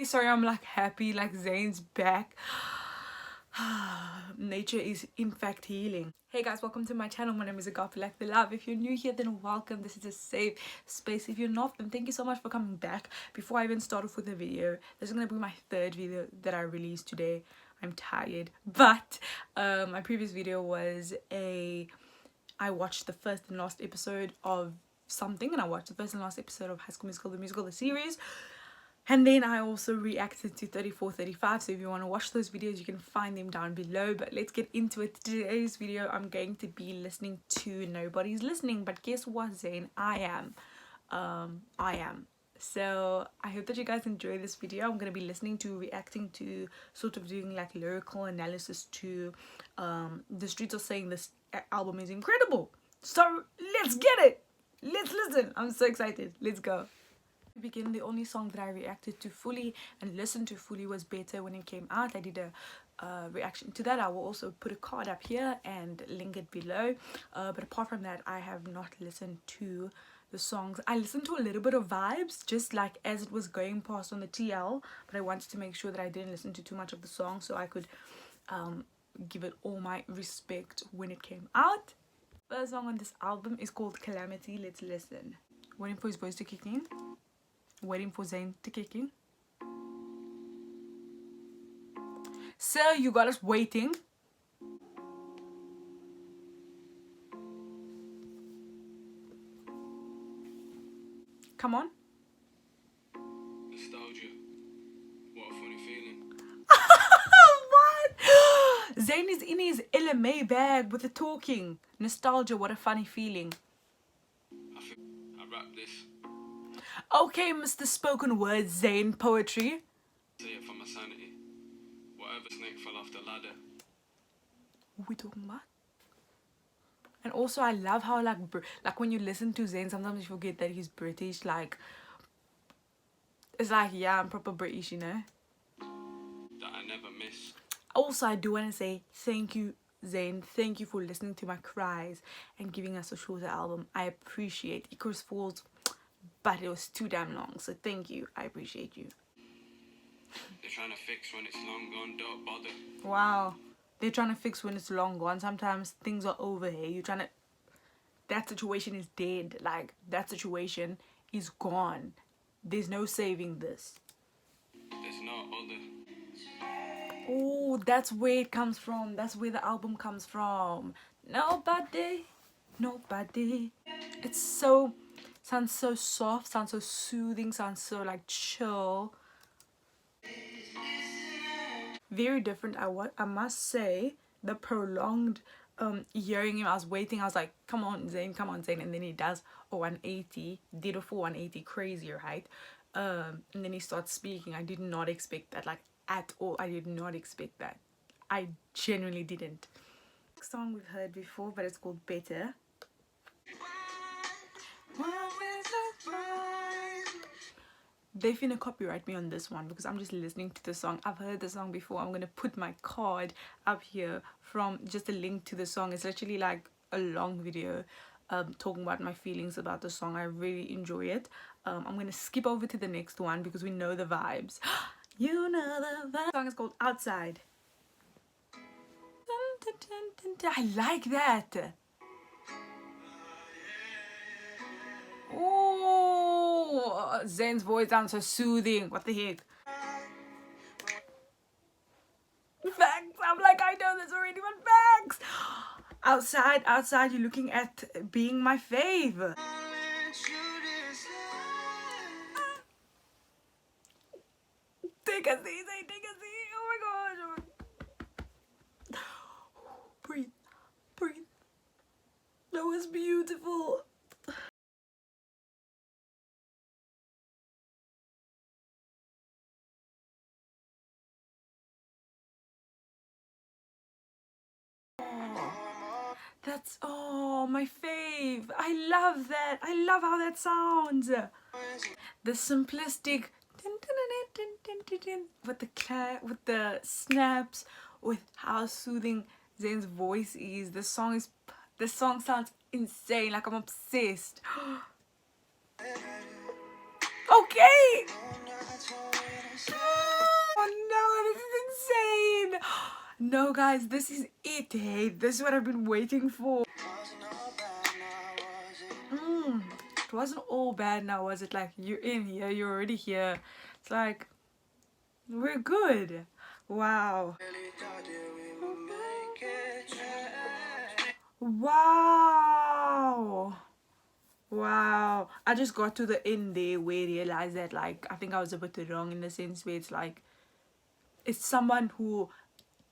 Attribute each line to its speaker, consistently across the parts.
Speaker 1: Sorry, I'm like happy, like Zayn's back. Nature is in fact healing. Hey guys, welcome to my channel. My name is Agape, like the love. If you're new here, then welcome. This is a safe space. If you're not, then thank you so much for coming back. Before I even start off with the video, this is gonna be my third video that I released today. I'm tired, but my previous video was I watched the first and last episode of something, and I watched the first and last episode of High School Musical, the musical, the series. And then I also reacted to 34, 35. So if you want to watch those videos, you can find them down below. But let's get into it. Today's video, I'm going to be listening to Nobody's Listening. But guess what, Zayn? I am. So I hope that you guys enjoy this video. I'm going to be listening to, reacting to, sort of doing like lyrical analysis to The Streets Are Saying this album is incredible. So let's get it. Let's listen. I'm so excited. Let's go. To begin, the only song that I reacted to fully and listened to fully was Better when it came out. I did a reaction to that. I will also put a card up here and link it below. But apart from that, I have not listened to the songs. I listened to a little bit of Vibes, just like as it was going past on the TL, but I wanted to make sure that I didn't listen to too much of the song so I could give it all my respect when it came out. First song on this album is called Calamity. Let's listen. Waiting for his voice to kick in. Waiting for Zayn to kick in. So you got us waiting. Come on.
Speaker 2: Nostalgia. What a funny feeling.
Speaker 1: What? Zayn is in his LMA bag with the talking. Nostalgia, what a funny feeling.
Speaker 2: I rap this.
Speaker 1: Okay, Mr. Spoken Word, Zayn Poetry.
Speaker 2: Say it for my sanity. Whatever snake fell off the ladder.
Speaker 1: What are we talking about? And also, I love how like when you listen to Zayn, sometimes you forget that he's British. Like, it's like, yeah, I'm proper British, you know.
Speaker 2: That I never miss.
Speaker 1: Also, I do want to say thank you, Zayn. Thank you for listening to my cries and giving us a shorter album. I appreciate Icarus Falls, but it was too damn long. So thank you. I appreciate you.
Speaker 2: They're trying to fix when it's long gone, don't bother.
Speaker 1: Wow. They're trying to fix when it's long gone. Sometimes things are over here. You're trying to... That situation is dead. Like, that situation is gone. There's no saving this.
Speaker 2: There's no other.
Speaker 1: Oh, that's where it comes from. That's where the album comes from. Nobody. Nobody. It's so... Sounds so soft. Sounds so soothing. Sounds so, like, chill. Very different. I must say, the prolonged hearing him, I was waiting, I was like, come on Zayn, and then he does a 180, did a full 180, crazy, right? And then he starts speaking. I did not expect that, like, at all. I did not expect that. I genuinely didn't. Next song we've heard before, but it's called Better. They finna copyright me on this one because I'm just listening to the song. I've heard the song before. I'm gonna put my card up here from just a link to the song. It's literally like a long video talking about my feelings about the song. I really enjoy it. I'm gonna skip over to the next one because we know the vibes. You know the vibe. The song is called Outside. I like that. Oh, Zayn's voice sounds so soothing. What the heck? Facts. I'm like, I know this already, but facts. Outside, you're looking at being my fave. Take a seat, Zayn, take a seat. Oh my gosh. Breathe, breathe. That was beautiful. That's, oh, my fave. I love that. I love how that sounds. The simplistic with the snaps, with how soothing Zayn's voice is. The song sounds insane. Like, I'm obsessed. Okay. Oh no, this is insane. No guys, this is it. Hey, this is what I've been waiting for. It wasn't all bad now, was it? Like, you're in here, you're already here. It's like, we're good. Wow. Wow. Wow. I just got to the end there where I realized that, like, I think I was a bit wrong in the sense where it's like, it's someone who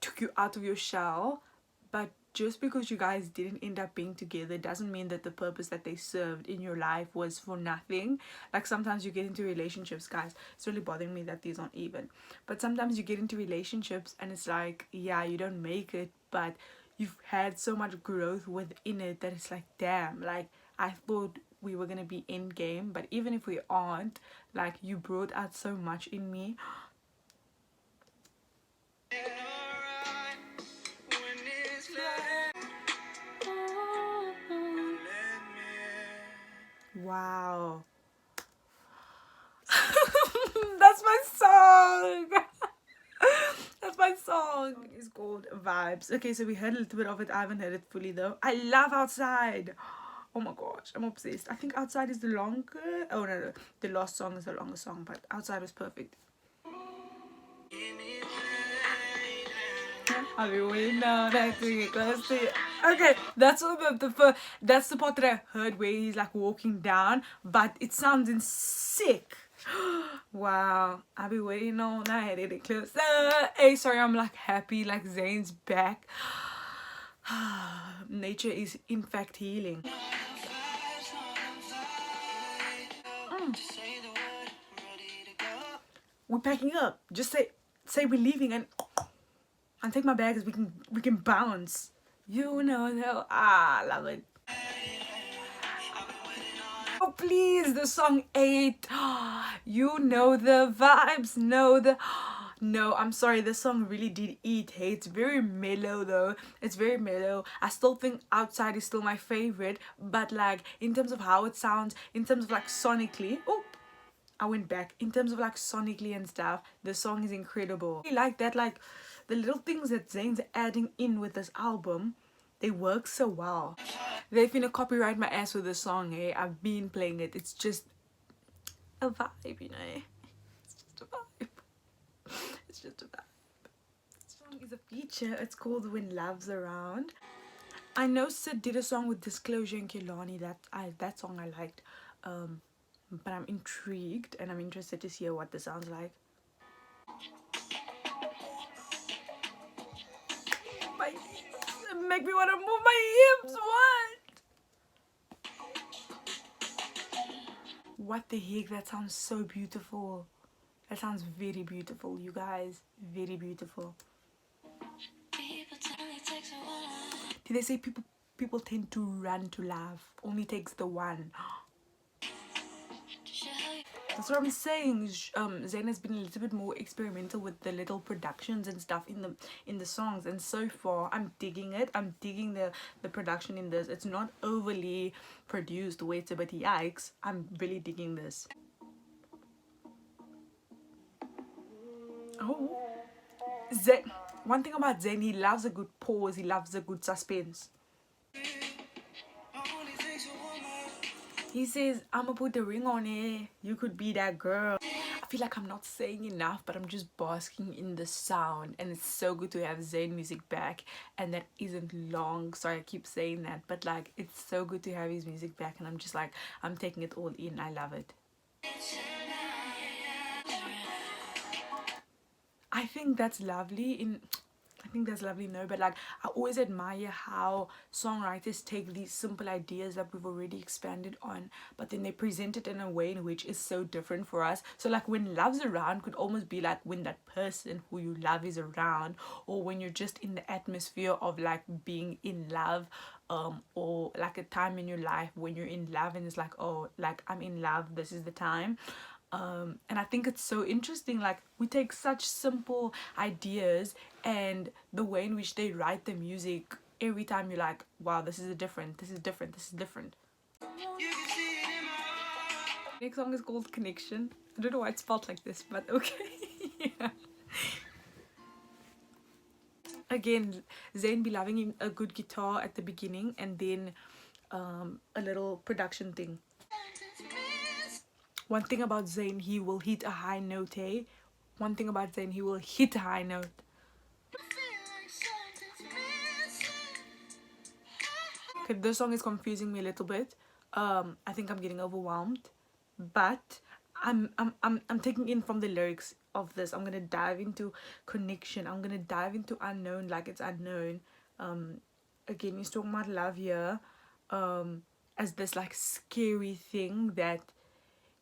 Speaker 1: took you out of your shell, but just because you guys didn't end up being together doesn't mean that the purpose that they served in your life was for nothing. Like, sometimes you get into relationships, guys, it's really bothering me that these aren't even, but sometimes you get into relationships and it's like, yeah, you don't make it, but you've had so much growth within it that it's like, damn, like, I thought we were gonna be end game, but even if we aren't, like, you brought out so much in me. Wow. That's my song. That's my song. It's called Vibes. Okay, so we heard a little bit of it. I haven't heard it fully though. I love Outside. Oh my gosh, I'm obsessed. I think Outside is the longer. Oh no, the last song is the longest song, but Outside was perfect. I'll be waiting on that to get close to you. Okay, that's all that's the part that I heard where he's like walking down, but it sounds sick. Wow, I'll be waiting all night to get closer. Hey, sorry, I'm like happy, like Zayn's back. Nature is in fact healing. We're packing up. Just say we're leaving and take my bags. We can bounce. You know that. I love it. Oh please, the song 8. You know the vibes. Know the. No, I'm sorry, this song really did eat. Hey, it's very mellow though. It's very mellow. I still think Outside is still my favorite, but like in terms of how it sounds, in terms of like sonically, oh, I went back. In terms of like sonically and stuff, the song is incredible. I like that, like the little things that Zayn's adding in with this album, they work so well. They're finna copyright my ass with this song, hey. I've been playing it. It's just a vibe, you know. It's just a vibe. It's just a vibe. This song is a feature. It's called When Love's Around. I know Sid did a song with Disclosure and Kehlani that song I liked. But I'm intrigued and I'm interested to hear what this sounds like. My make me want to move my hips. What the heck? That sounds so beautiful. That sounds very beautiful, you guys. Very beautiful. Did they say people tend to run to love? Only takes the one. That's what I'm saying. Zayn has been a little bit more experimental with the little productions and stuff in the songs, and so far I'm digging it. I'm digging the production in this. It's not overly produced where it's a bit yikes. I'm really digging this. Oh, Zayn. One thing about Zayn, he loves a good pause. He loves a good suspense. He says, I'ma put the ring on it. You could be that girl. I feel like I'm not saying enough, but I'm just basking in the sound. And it's so good to have Zayn music back. And that isn't long. Sorry, I keep saying that. But like, it's so good to have his music back. And I'm just like, I'm taking it all in. I love it. I think that's lovely no, but like I always admire how songwriters take these simple ideas that we've already expanded on, but then they present it in a way in which is so different for us. So like When Love's Around could almost be like when that person who you love is around, or when you're just in the atmosphere of like being in love, or like a time in your life when you're in love and it's like, oh, like I'm in love, this is the time. And I think it's so interesting, like we take such simple ideas and the way in which they write the music, every time you're like, wow, this is different. Next song is called Connection. I don't know why it's spelled like this, but okay. Yeah. Again, Zayn be loving a good guitar at the beginning, and then a little production thing. One thing about Zayn, he will hit a high note, eh? One thing about Zayn, he will hit a high note. Okay, this song is confusing me a little bit. I think I'm getting overwhelmed, but I'm taking in from the lyrics of this. I'm gonna dive into connection. I'm gonna dive into unknown like it's unknown. Again, he's talking about love here, as this like scary thing that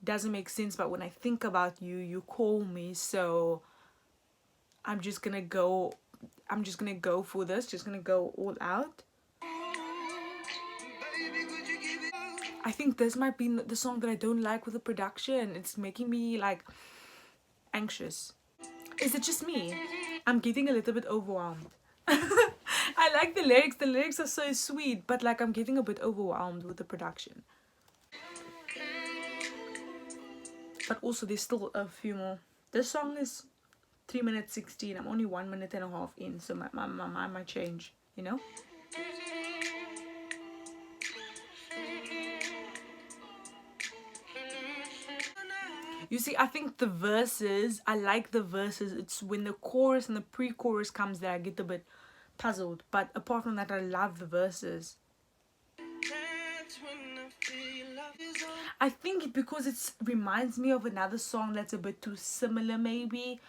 Speaker 1: doesn't make sense. But when I think about you, you call me, so I'm just gonna go. I'm just gonna go for this. Just gonna go all out. I think this might be the song that I don't like with the production. It's making me like anxious. Is it just me? I'm getting a little bit overwhelmed. I like the lyrics. The lyrics are so sweet, but like I'm getting a bit overwhelmed with the production. But also there's still a few more. This song is 3 minutes 16. I'm only 1 minute and a half in, so my mind might change, you know? You see, I think the verses, I like the verses. It's when the chorus and the pre-chorus comes that I get a bit puzzled. But apart from that, I love the verses. I think because it reminds me of another song that's a bit too similar, maybe.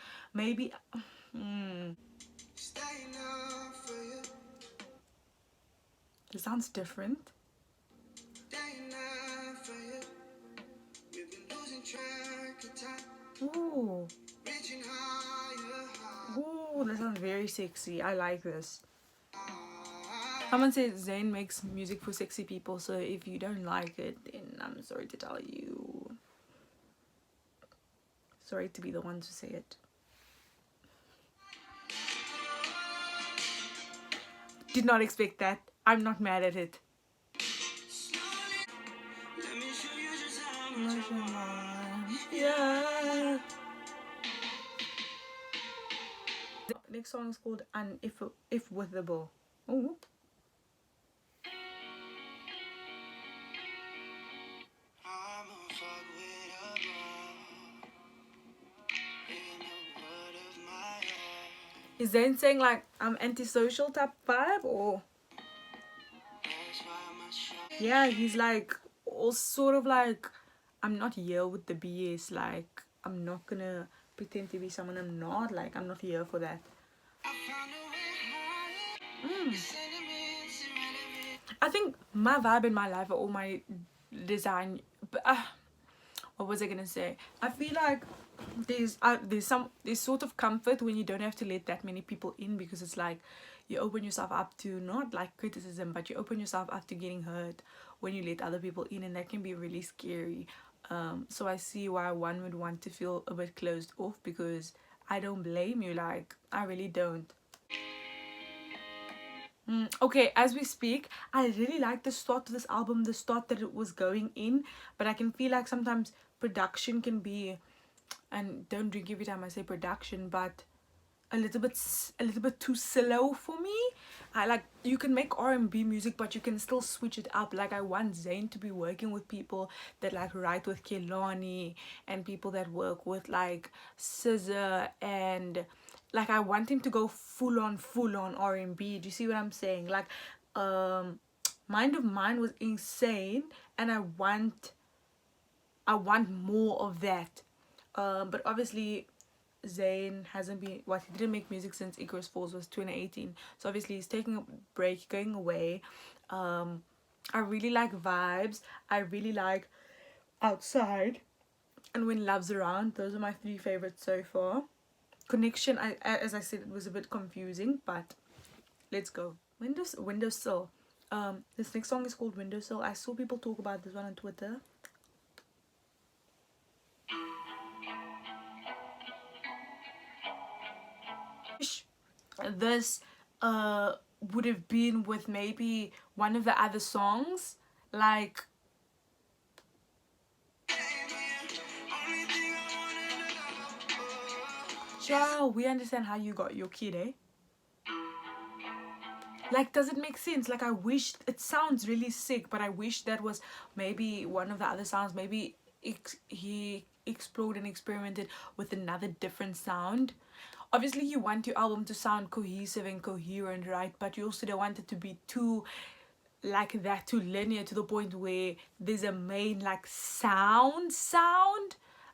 Speaker 1: It sounds different. Ooh. Ooh, that sounds very sexy. I like this. Someone said Zayn makes music for sexy people, so if you don't like it, then I'm sorry to tell you. Sorry to be the one to say it. Did not expect that. I'm not mad at it. Yeah. Next song is called If Withable. Oh. Is Zayn saying like I'm antisocial type vibe, or? Yeah, he's like all sort of like I'm not here with the BS. Like I'm not gonna pretend to be someone I'm not. Like I'm not here for that. I think my vibe in my life, or my design, what was I gonna say? I feel like there's sort of comfort when you don't have to let that many people in, because it's like you open yourself up to not like criticism, but you open yourself up to getting hurt when you let other people in, and that can be really scary. So I see why one would want to feel a bit closed off, because I don't blame you. Like I really don't. Okay, as we speak, I really like the start of this album, the start that it was going in, but I can feel like sometimes production can be, and don't drink every time I say production, but a little bit too slow for me. I like, you can make R&B music, but you can still switch it up. Like I want Zayn to be working with people that like write with Kelani, and people that work with like SZA, and like I want him to go full on R&B. Do you see what I'm saying? Like Mind of Mine was insane, and I want more of that. But obviously Zayn hasn't been, what, he didn't make music since Icarus Falls was 2018, so obviously he's taking a break, going away. I really like Vibes, I really like Outside, and When Love's Around. Those are my 3 favorites so far. Connection, as I said, it was a bit confusing, but let's go. Windowsill. This next song is called Windowsill. I saw people talk about this one on Twitter. This would have been with maybe one of the other songs, like Child, we understand how you got your kid, eh? Like, does it make sense? Like, I wish it sounds really sick, but I wish that was maybe one of the other sounds. Maybe he explored and experimented with another different sound. Obviously, you want your album to sound cohesive and coherent, right? But you also don't want it to be too like that, too linear, to the point where there's a main like sound.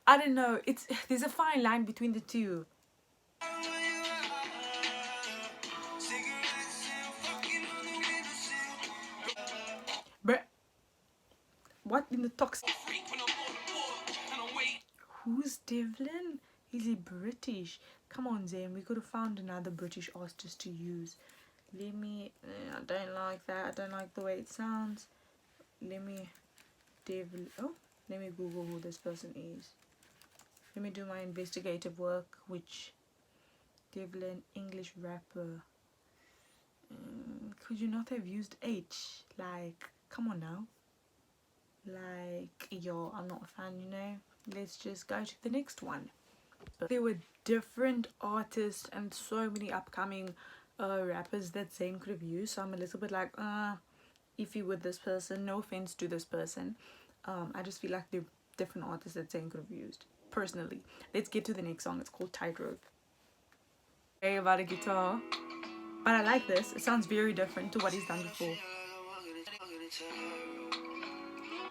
Speaker 1: I don't know. There's a fine line between the two. But what in the toxic? Who's Devlin? Is he British? Come on, Zayn. We could have found another British artist to use. Let me. I don't like that. I don't like the way it sounds. Let me. Devlin. Oh, let me Google who this person is. Let me do my investigative work. Which Devlin, English rapper. Could you not have used H? Like, come on now. Like, yo, I'm not a fan, you know. Let's just go to the next one. But there were different artists and so many upcoming rappers that Zayn could have used. So I'm a little bit like, iffy with this person. No offense to this person. I just feel like they're different artists that Zayn could have used. Personally. Let's get to the next song. It's called Tightrope. Okay, about a guitar. But I like this. It sounds very different to what he's done before.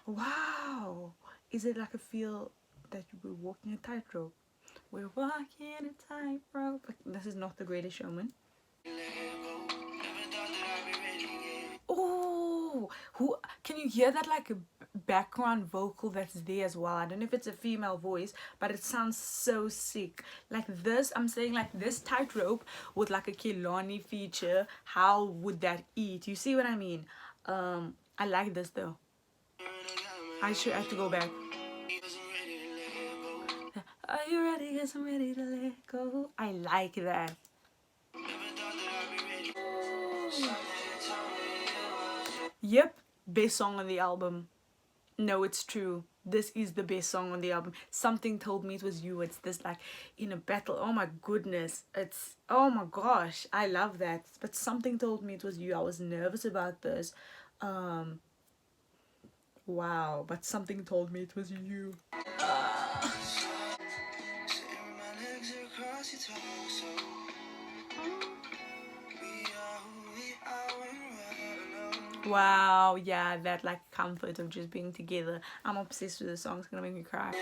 Speaker 1: Wow. Is it like a feel that we're walking a tightrope? We're walking a tightrope. This is not The Greatest Showman. Oh, who can you hear that like background vocal that's there as well? I don't know if it's a female voice, but it sounds so sick. Like this, I'm saying like this tightrope with like a Kehlani feature. How would that eat? You see what I mean? I like this though. I should have to go back. Are you ready? Cause I'm ready to let go. I like that. Yep, best song on the album. No, it's true. This is the best song on the album. Something told me it was you. It's this like in a battle. Oh my goodness. It's oh my gosh. I love that. But something told me it was you. I was nervous about this. Wow, but something told me it was you. Wow, yeah, that like comfort of just being together. I'm obsessed with this song. It's gonna make me cry.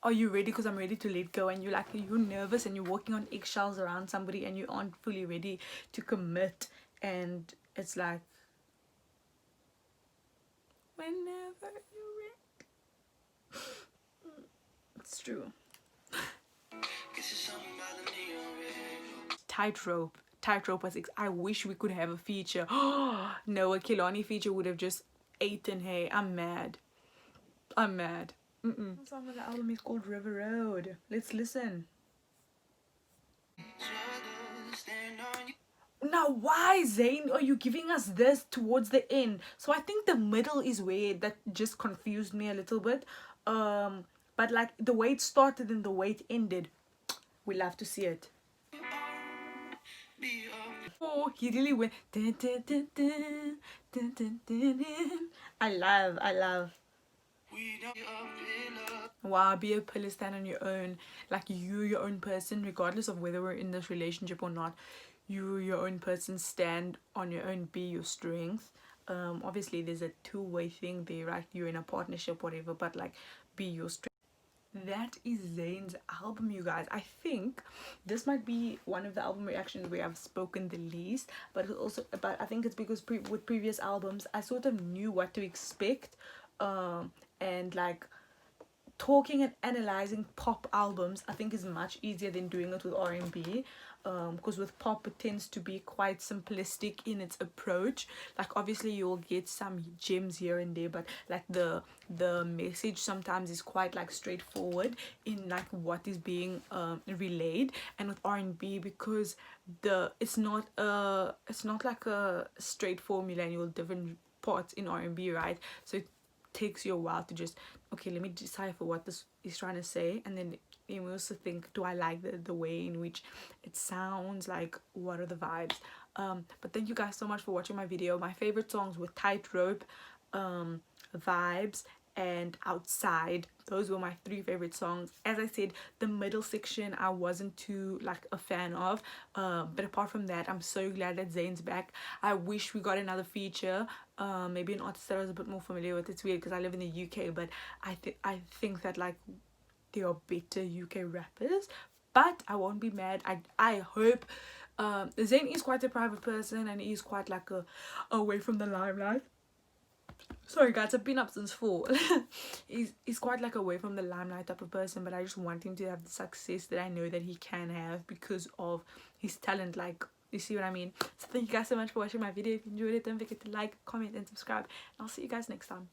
Speaker 1: Are you ready? Because I'm ready to let go, and you're nervous and you're walking on eggshells around somebody and you aren't fully ready to commit, and it's like whenever you're ready. It's true. Tightrope was I wish we could have a feature. No, a Kehlani feature would have just eaten. Hey, I'm mad. The song on the album is called River Road. Let's listen. Now, why, Zayn, are you giving us this towards the end? So I think the middle is where that just confused me a little bit. But like the way it started and the way it ended, we love to see it. Oh, he really went. Dun, dun, dun, dun, dun, dun, dun, dun. I love. Wow, be a pillar, stand on your own. Like you're your own person, regardless of whether we're in this relationship or not. You're your own person, stand on your own, be your strength. Obviously there's a two-way thing there, right? You're in a partnership, whatever, but like be your strength. That is Zayn's album, you guys. I think this might be one of the album reactions where I've spoken the least, but I think it's because with previous albums I sort of knew what to expect, and like talking and analyzing pop albums I think is much easier than doing it with R&B, because with pop it tends to be quite simplistic in its approach. Like obviously you'll get some gems here and there, but like the message sometimes is quite like straightforward in like what is being relayed. And with R&B, because it's not like a straight formula and you'll different parts in R&B, right? So it takes you a while to just, okay, let me decipher what this is trying to say, and then and we also think, do I like the way in which it sounds, like what are the vibes. But thank you guys so much for watching my video. My favorite songs were Tightrope, Vibes, and Outside. Those were my 3 favorite songs. As I said, the middle section I wasn't too like a fan of, but apart from that, I'm so glad that Zayn's back. I wish we got another feature, maybe an artist that I was a bit more familiar with. It's weird because I live in the UK, but I think that like there are better UK rappers, but I won't be mad. I hope. Zayn is quite a private person, and he's quite like away from the limelight. Sorry guys, I've been up since 4. he's quite like away from the limelight type of person, but I just want him to have the success that I know that he can have because of his talent. Like, you see what I mean? So thank you guys so much for watching my video. If you enjoyed it, don't forget to like, comment, and subscribe, and I'll see you guys next time.